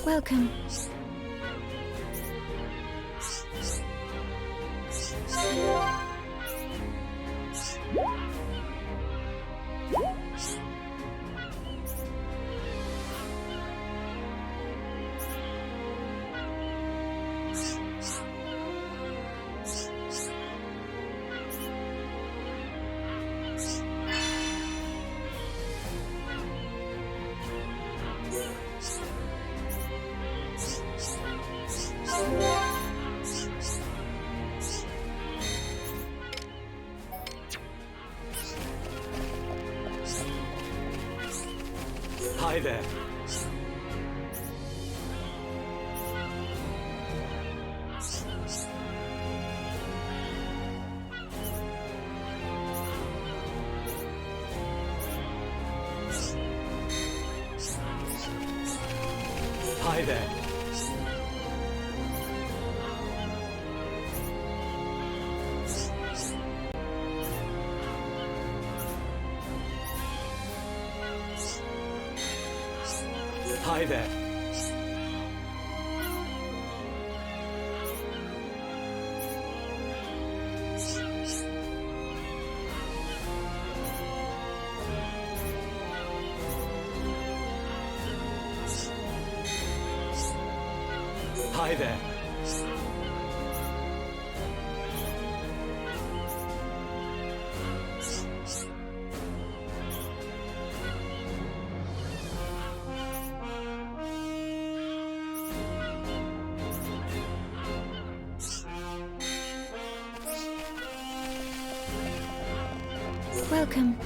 Welcome. Hi there. Hi there. Hi there. Hi there. Welcome.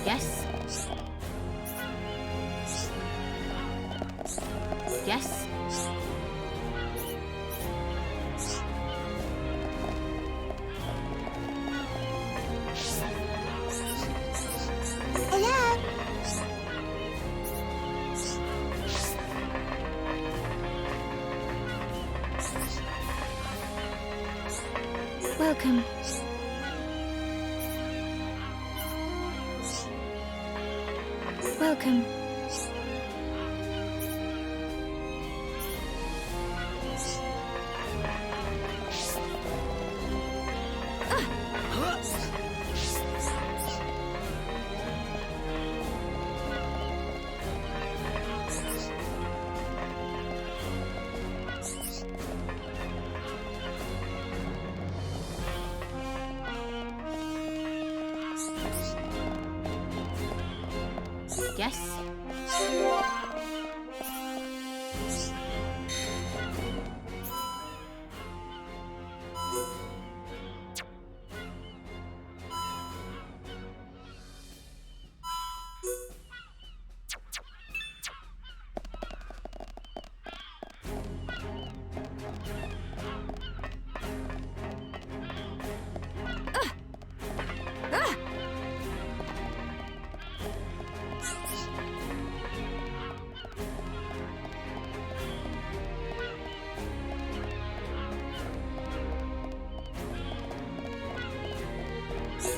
Yes. Yes. Hello. Welcome. Welcome. Yes.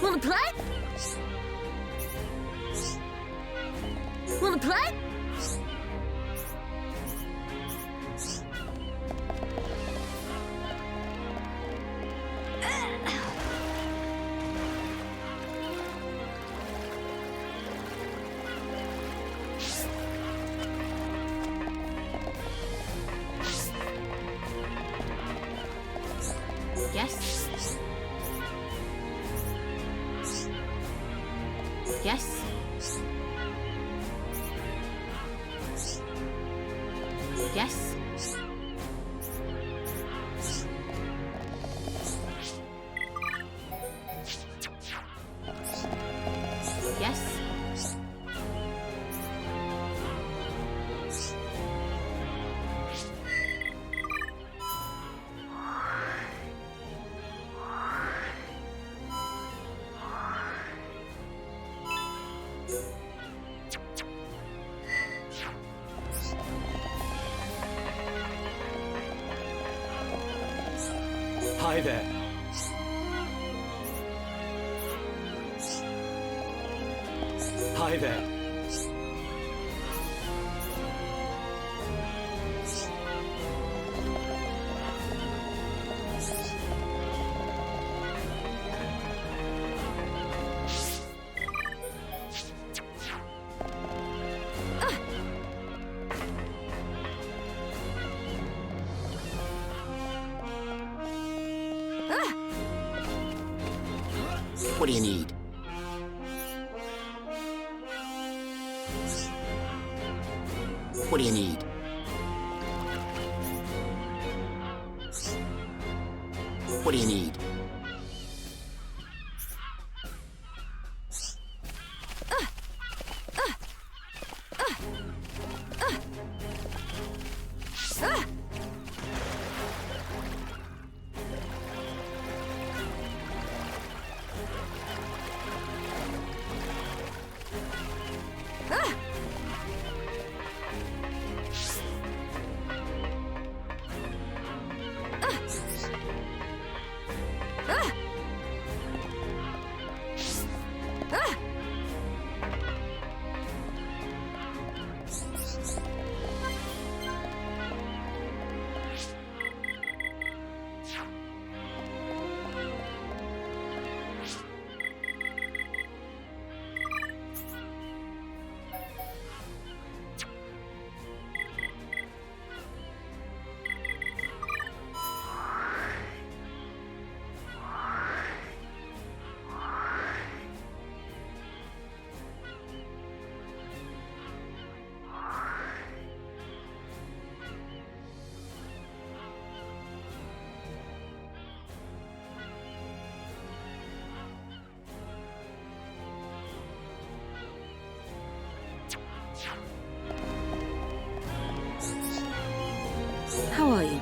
Wanna play? Wanna play? Yes. Yes. Yes. Yes. Hi there. Hi there. What do you need? What do you need? What do you need? How are you?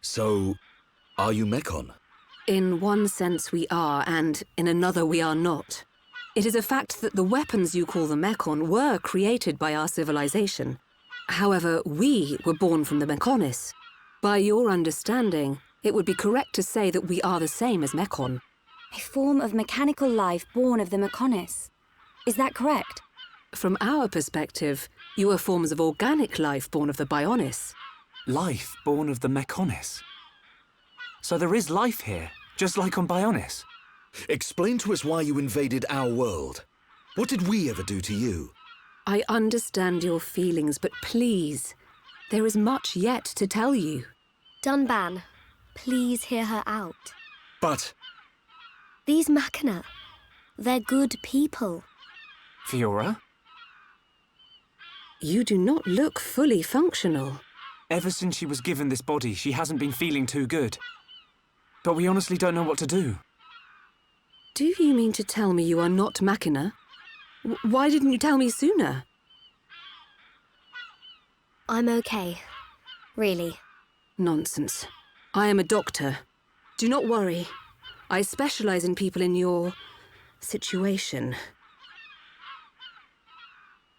So, are you Mechon? In one sense we are, and in another we are not. It is a fact that the weapons you call the Mechon were created by our civilization. However, we were born from the Mechonis. By your understanding, it would be correct to say that we are the same as Mechon. A form of mechanical life born of the Mechonis. Is that correct? From our perspective, you are forms of organic life born of the Bionis. Life born of the Mechonis. So there is life here, just like on Bionis. Explain to us why you invaded our world. What did we ever do to you? I understand your feelings, but please, there is much yet to tell you. Dunban, please hear her out. But... These Machina, they're good people. Fiora? You do not look fully functional. Ever since she was given this body, she hasn't been feeling too good. But we honestly don't know what to do. Do you mean to tell me you are not Machina? Why didn't you tell me sooner? I'm okay, really. Nonsense. I am a doctor. Do not worry. I specialize in people in your situation.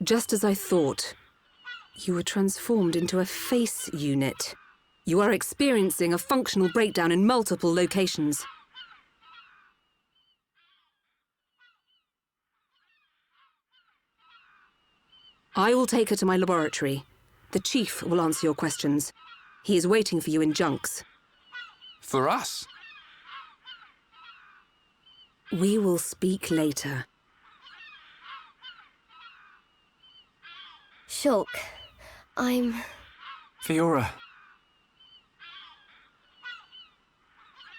Just as I thought, you were transformed into a face unit. You are experiencing a functional breakdown in multiple locations. I will take her to my laboratory. The Chief will answer your questions. He is waiting for you in Junks. For us? We will speak later. Shulk, I'm... Fiora.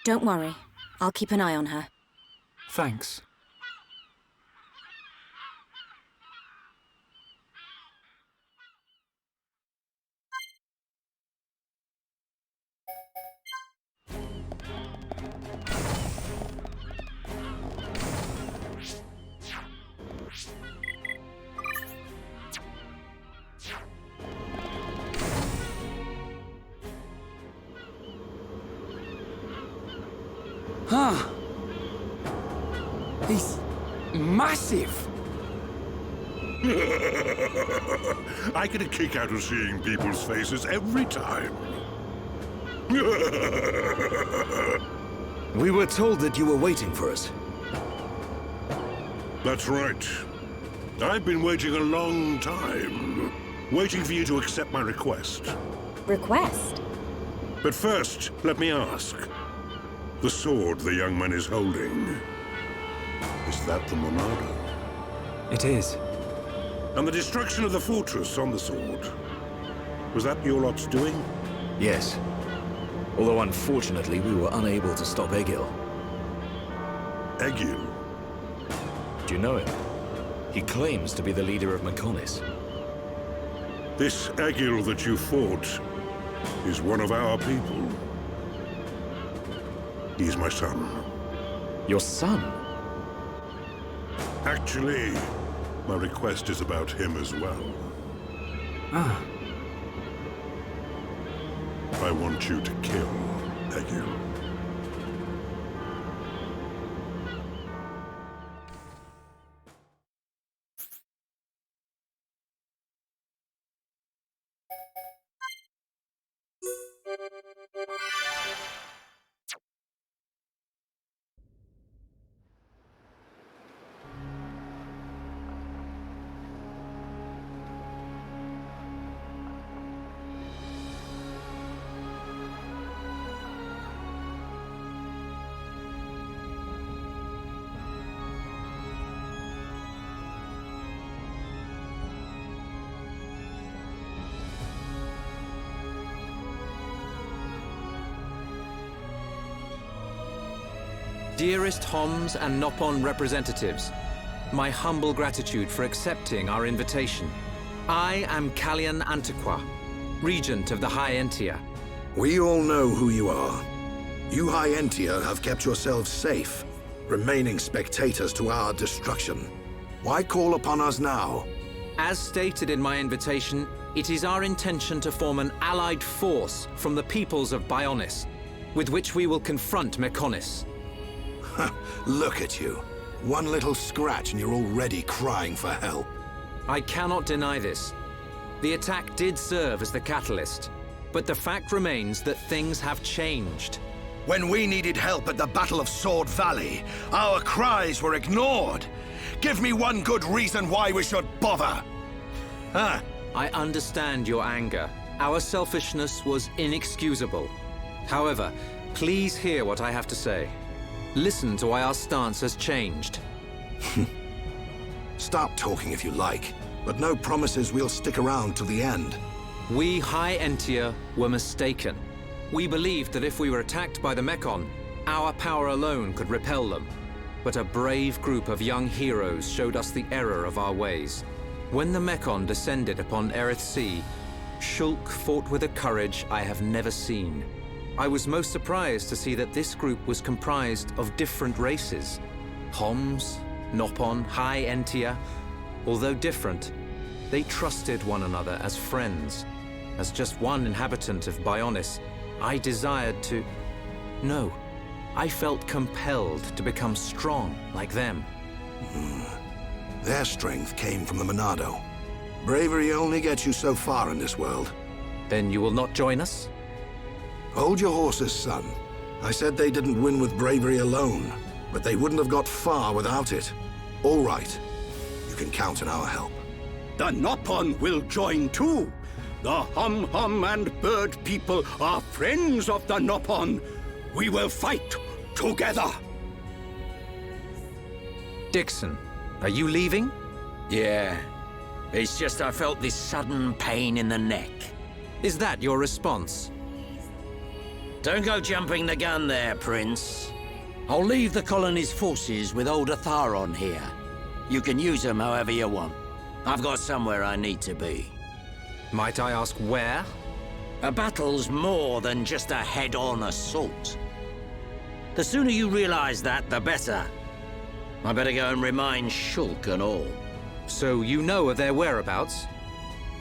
Don't worry. I'll keep an eye on her. Thanks. Huh. He's massive. I get a kick out of seeing people's faces every time. We were told that you were waiting for us. That's right. I've been waiting a long time. Waiting for you to accept my request. Request? But first, let me ask. The sword the young man is holding. Is that the Monado? It is. And the destruction of the fortress on the sword. Was that your lot's doing? Yes. Although unfortunately we were unable to stop Egil. Egil? Do you know him? He claims to be the leader of Mechonis. This Egil that you fought is one of our people. He's my son. Your son? Actually, my request is about him as well. Ah. I want you to kill Egil. Dearest Homs and Nopon representatives, my humble gratitude for accepting our invitation. I am Kallian Antiqua, Regent of the High Entia. We all know who you are. You High Entia have kept yourselves safe, remaining spectators to our destruction. Why call upon us now? As stated in my invitation, it is our intention to form an allied force from the peoples of Bionis, with which we will confront Mechonis. Look at you. One little scratch and you're already crying for help. I cannot deny this. The attack did serve as the catalyst, but the fact remains that things have changed. When we needed help at the Battle of Sword Valley, our cries were ignored. Give me one good reason why we should bother. Huh? I understand your anger. Our selfishness was inexcusable. However, please hear what I have to say. Listen to why our stance has changed. Stop talking if you like, but no promises we'll stick around till the end. We High Entia were mistaken. We believed that if we were attacked by the Mechon, our power alone could repel them. But a brave group of young heroes showed us the error of our ways. When the Mechon descended upon Erith Sea, Shulk fought with a courage I have never seen. I was most surprised to see that this group was comprised of different races. Homs, Nopon, High Entia. Although different, they trusted one another as friends. As just one inhabitant of Bionis, I desired to... No, I felt compelled to become strong like them. Their strength came from the Monado. Bravery only gets you so far in this world. Then you will not join us? Hold your horses, son. I said they didn't win with bravery alone, but they wouldn't have got far without it. All right. You can count on our help. The Nopon will join too. The Hum-Hum and Bird people are friends of the Nopon. We will fight together. Dixon, are you leaving? Yeah. It's just I felt this sudden pain in the neck. Is that your response? Don't go jumping the gun there, Prince. I'll leave the colony's forces with old Atharon here. You can use them however you want. I've got somewhere I need to be. Might I ask where? A battle's more than just a head-on assault. The sooner you realize that, the better. I better go and remind Shulk and all. So you know of their whereabouts?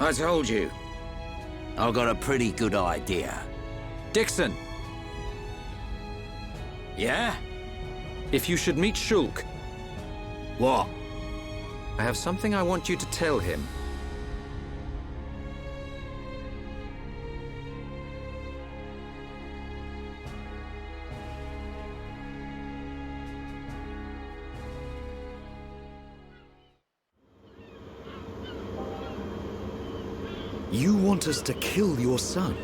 I told you. I've got a pretty good idea. Dixon! Yeah? If you should meet Shulk... What? I have something I want you to tell him. You want us to kill your son?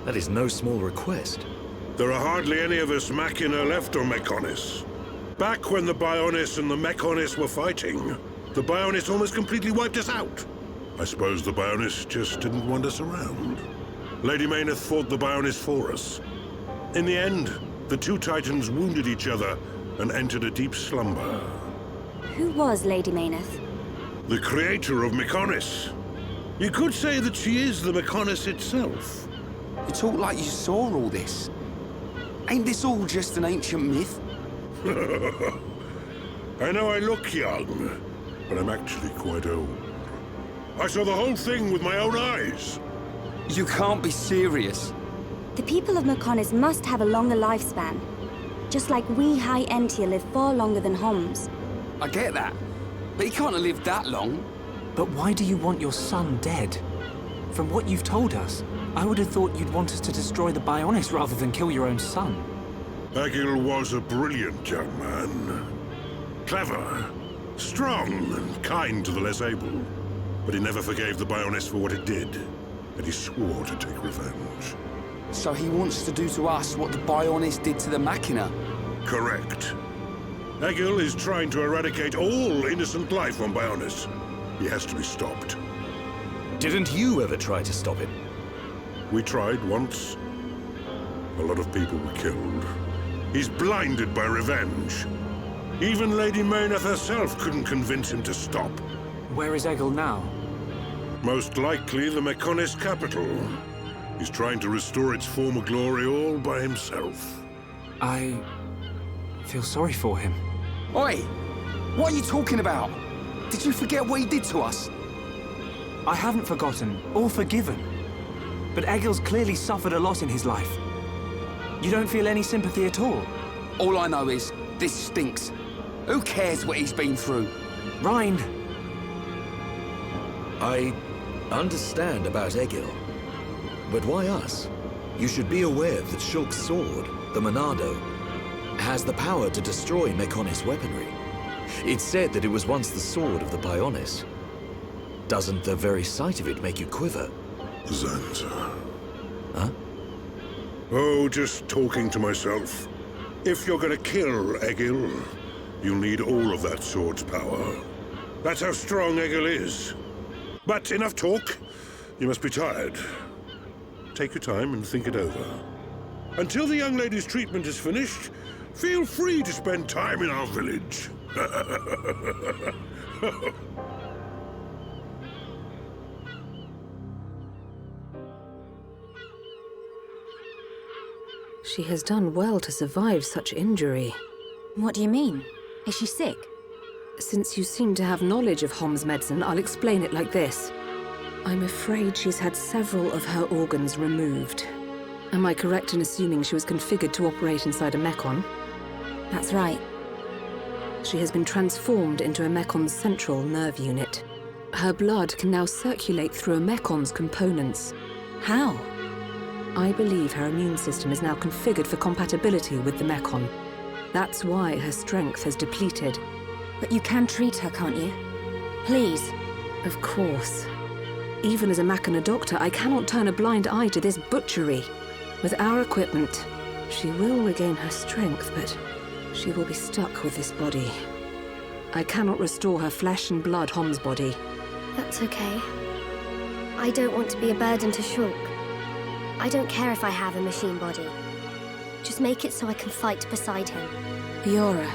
That is no small request. There are hardly any of us Machina left on Mekonis. Back when the Bionis and the Mekonis were fighting, the Bionis almost completely wiped us out. I suppose the Bionis just didn't want us around. Lady Mayneth fought the Bionis for us. In the end, the two Titans wounded each other and entered a deep slumber. Who was Lady Mayneth? The creator of Mekonis. You could say that she is the Mekonis itself. You talk like you saw all this. Ain't this all just an ancient myth? I know I look young, but I'm actually quite old. I saw the whole thing with my own eyes. You can't be serious. The people of Mekonis must have a longer lifespan. Just like we High Entia live far longer than Homs. I get that, but he can't have lived that long. But why do you want your son dead? From what you've told us, I would have thought you'd want us to destroy the Bionis rather than kill your own son. Egil was a brilliant young man. Clever, strong, and kind to the less able. But he never forgave the Bionis for what it did, and he swore to take revenge. So he wants to do to us what the Bionis did to the Machina? Correct. Egil is trying to eradicate all innocent life on Bionis. He has to be stopped. Didn't you ever try to stop him? We tried once. A lot of people were killed. He's blinded by revenge. Even Lady Mayneth herself couldn't convince him to stop. Where is Egil now? Most likely the Mekonis capital. He's trying to restore its former glory all by himself. I feel sorry for him. Oi! What are you talking about? Did you forget what he did to us? I haven't forgotten, or forgiven. But Egil's clearly suffered a lot in his life. You don't feel any sympathy at all? All I know is, this stinks. Who cares what he's been through? Rhine! I understand about Egil. But why us? You should be aware that Shulk's sword, the Monado, has the power to destroy Mekonis weaponry. It's said that it was once the sword of the Bionis. Doesn't the very sight of it make you quiver? Zanza. Huh? Oh, just talking to myself. If you're gonna kill Egil, you'll need all of that sword's power. That's how strong Egil is. But enough talk. You must be tired. Take your time and think it over. Until the young lady's treatment is finished, feel free to spend time in our village. She has done well to survive such injury. What do you mean? Is she sick? Since you seem to have knowledge of Hom's medicine, I'll explain it like this. I'm afraid she's had several of her organs removed. Am I correct in assuming she was configured to operate inside a Mekon? That's right. She has been transformed into a Mekon's central nerve unit. Her blood can now circulate through a Mekon's components. How? I believe her immune system is now configured for compatibility with the Mechon. That's why her strength has depleted. But you can treat her, can't you? Please. Of course. Even as a Machina doctor, I cannot turn a blind eye to this butchery. With our equipment, she will regain her strength, but she will be stuck with this body. I cannot restore her flesh and blood Hom's body. That's okay. I don't want to be a burden to Shulk. I don't care if I have a machine body. Just make it so I can fight beside him. Fiora,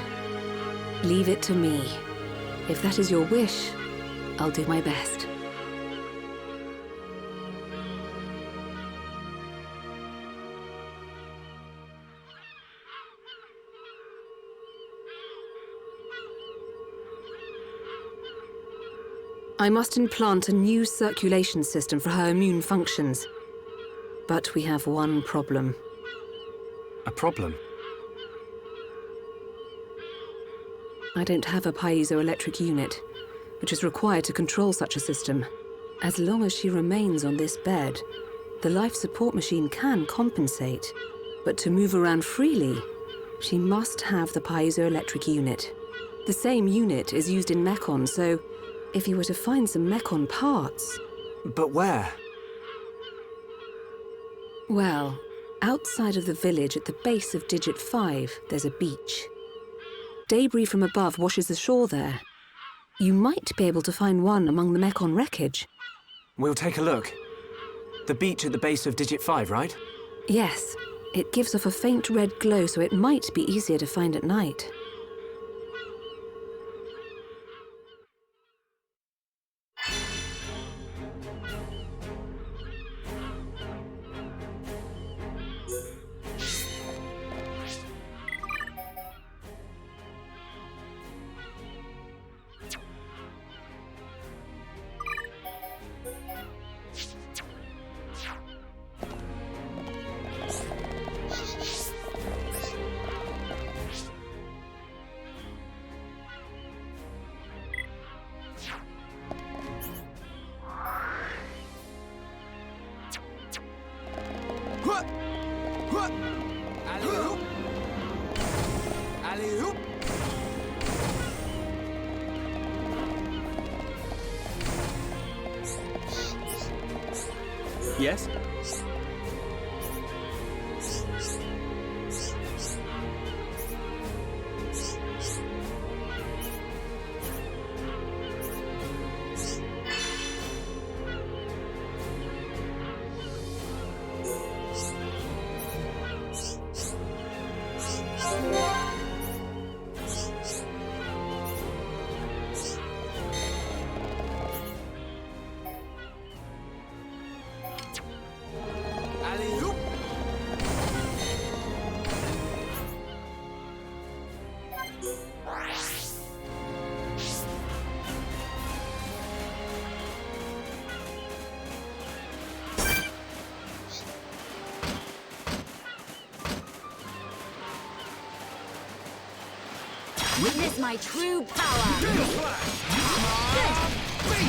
leave it to me. If that is your wish, I'll do my best. I must implant a new circulation system for her immune functions. But we have one problem. A problem? I don't have a piezoelectric unit, which is required to control such a system. As long as she remains on this bed, the life support machine can compensate. But to move around freely, she must have the piezoelectric unit. The same unit is used in Mechon, so if you were to find some Mechon parts... But where? Well, outside of the village at the base of Digit 5, there's a beach. Debris from above washes ashore there. You might be able to find one among the Mechon wreckage. We'll take a look. The beach at the base of Digit 5, right? Yes. It gives off a faint red glow, so it might be easier to find at night. Yes? Witness my true power! Good!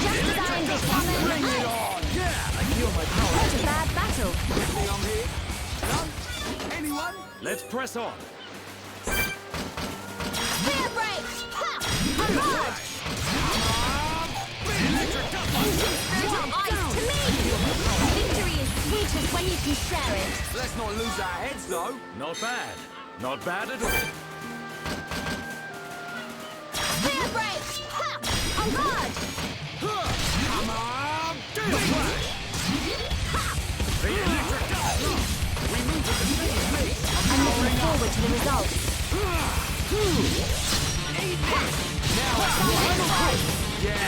Just as I envisioned! Bring it on! Yeah, I feel my power. What a bad battle! Anything on here? None? Anyone? Let's press on. Spear break! Ha! Abroad! Electric Your eyes to me! Victory is sweetest when you can share it. Let's not lose our heads, though. Not bad. Not bad at all. Spear break! Ha! On guard! Come on! The electric dust! We move at the same pace. I'm looking forward to the results. Now it's one. Yeah,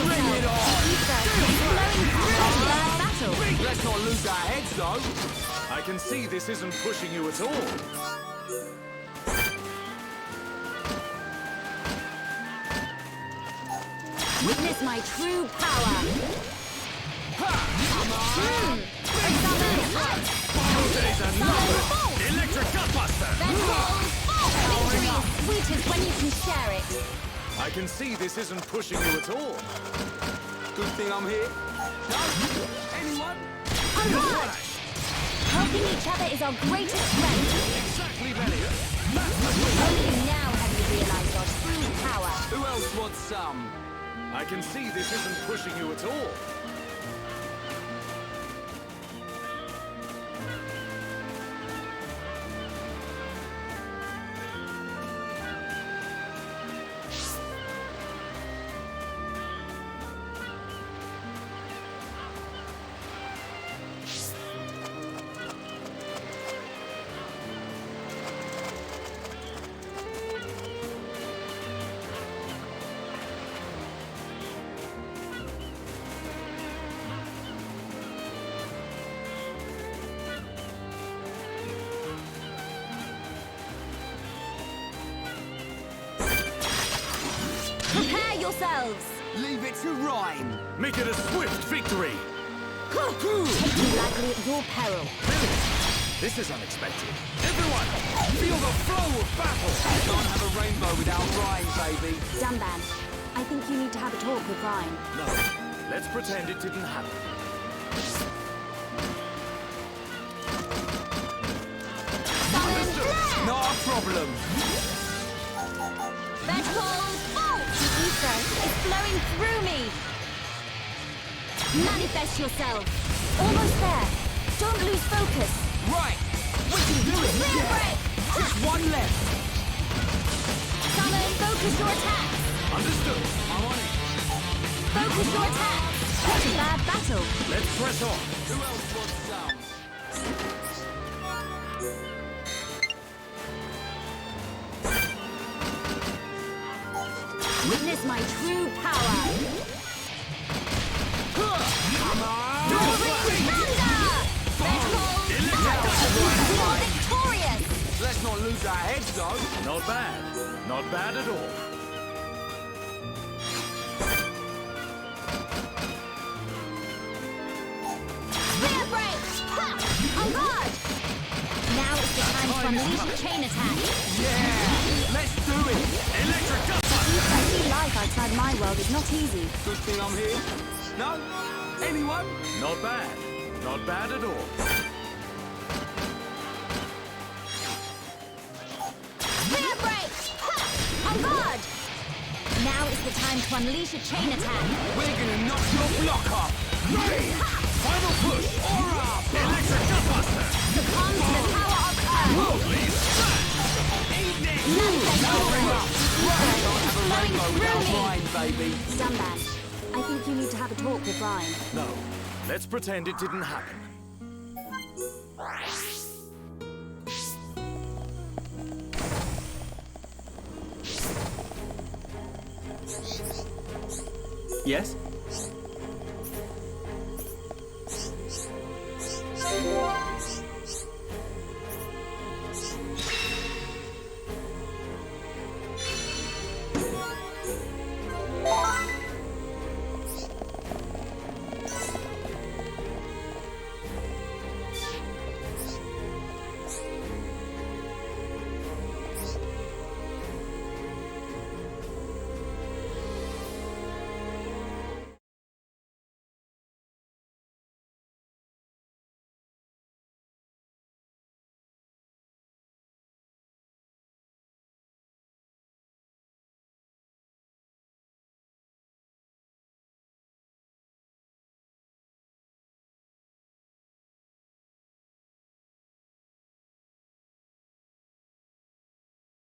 bring it on! Bad battle. Let's not lose our heads, though. I can see this isn't pushing you at all. Witness my true power. Today's another electric gutbuster. Victory is sweetest when you can share it. I can see this isn't pushing you at all. Good thing I'm here. No? Anyone? On guard! Helping each other is our greatest strength. Exactly, Belly. Only now have you realized our true power. Who else wants some? I can see this isn't pushing you at all. Prepare yourselves! Leave it to Rhyme. Make it a swift victory. Take you gladly at your peril. This is unexpected. Everyone, feel the flow of battle. Can't have a rainbow without Rhyme, baby. Damban, I think you need to have a talk with Rhyme. No, let's pretend it didn't happen. Not a problem. Vegetable bolt! The ether is flowing through me! Manifest yourself! Almost there! Don't lose focus! Right. We can do it. Spear break! Just one left. Summon, focus your attack! Understood. I'm on it. Focus your attack! Such a bad battle! Let's press on. Who else wants some? Witness my true power! Come on! Vegetable! Victorious! Let's not lose our heads, though. Not bad. Not bad at all. Spear break! Ha! On guard! Now is the time to unleash a chain attack. Yeah! Let's do it! Electric Dust! I see life outside my world is not easy. Good thing I'm here. No? Anyone? Not bad. Not bad at all. Spear break! Ha! On guard! Now is the time to unleash a chain attack. We're gonna knock your block off! Ready! Final push! Aura! Electric Dustbuster! Succumb to the power of Earth! Worldly smash! Manifest yourself! Can't have a rainbow Flowing without through me! Rhyme, baby. Damban, I think you need to have a talk with Rhyme. No, let's pretend it didn't happen. Yes?